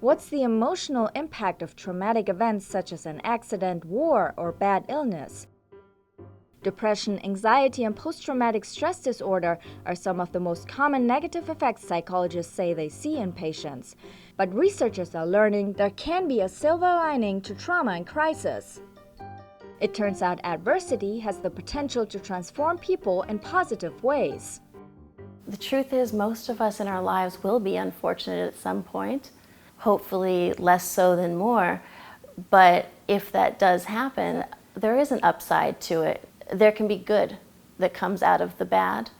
What's the emotional impact of traumatic events such as an accident, war, or bad illness? Depression, anxiety, and post-traumatic stress disorder are some of the most common negative effects psychologists say they see in patients. But researchers are learning there can be a silver lining to trauma and crisis. It turns out adversity has the potential to transform people in positive ways. The truth is, most of us in our lives will be unfortunate at some point, hopefully less so than more. But if that does happen, there is an upside to it. There can be good that comes out of the bad.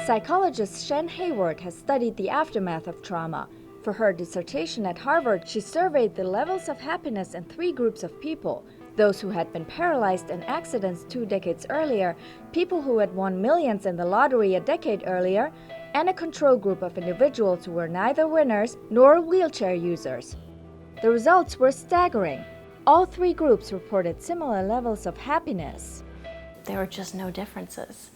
Psychologist Shen Hayward has studied the aftermath of trauma. For her dissertation at Harvard, she surveyed the levels of happiness in 3 groups of people: those who had been paralyzed in accidents 2 decades earlier, people who had won millions in the lottery a decade earlier, and a control group of individuals who were neither winners nor wheelchair users. The results were staggering. All 3 groups reported similar levels of happiness. There were just no differences.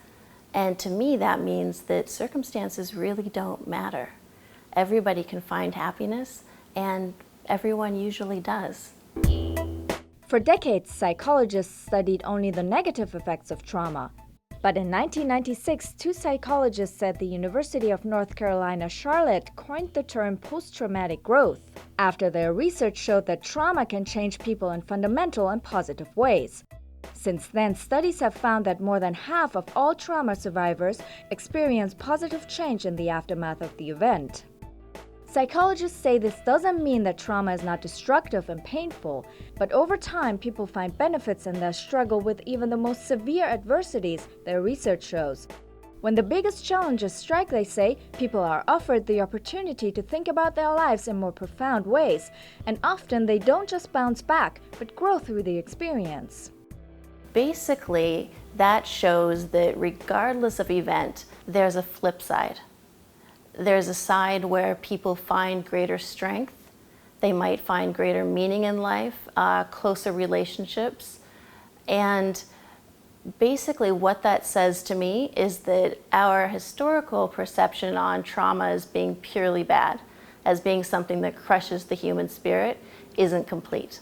And to me, that means that circumstances really don't matter. Everybody can find happiness, and everyone usually does. For decades, psychologists studied only the negative effects of trauma. But in 1996, 2 psychologists at the University of North Carolina, Charlotte coined the term post-traumatic growth, after their research showed that trauma can change people in fundamental and positive ways. Since then, studies have found that more than half of all trauma survivors experience positive change in the aftermath of the event. Psychologists say this doesn't mean that trauma is not destructive and painful, but over time people find benefits in their struggle with even the most severe adversities, their research shows. When the biggest challenges strike, they say, people are offered the opportunity to think about their lives in more profound ways, and often they don't just bounce back, but grow through the experience. Basically, that shows that regardless of event, there's a flip side. There's a side where people find greater strength. They might find greater meaning in life, closer relationships. And basically what that says to me is that our historical perception on trauma as being purely bad, as being something that crushes the human spirit, isn't complete.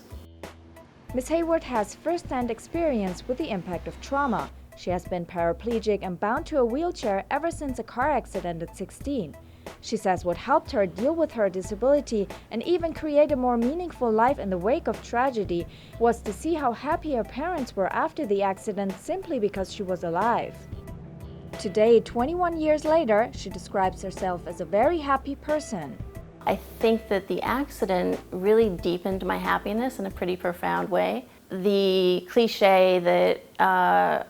Ms. Hayward has first-hand experience with the impact of trauma. She has been paraplegic and bound to a wheelchair ever since a car accident at 16. She says what helped her deal with her disability and even create a more meaningful life in the wake of tragedy was to see how happy her parents were after the accident simply because she was alive. Today, 21 years later, she describes herself as a very happy person. I think that the accident really deepened my happiness in a pretty profound way. The cliche that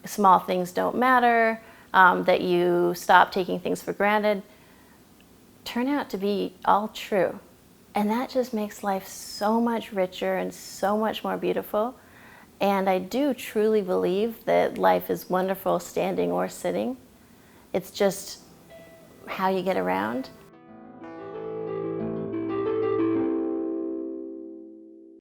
small things don't matter, that you stop taking things for granted, turn out to be all true. And that just makes life so much richer and so much more beautiful. And I do truly believe that life is wonderful standing or sitting. It's just how you get around.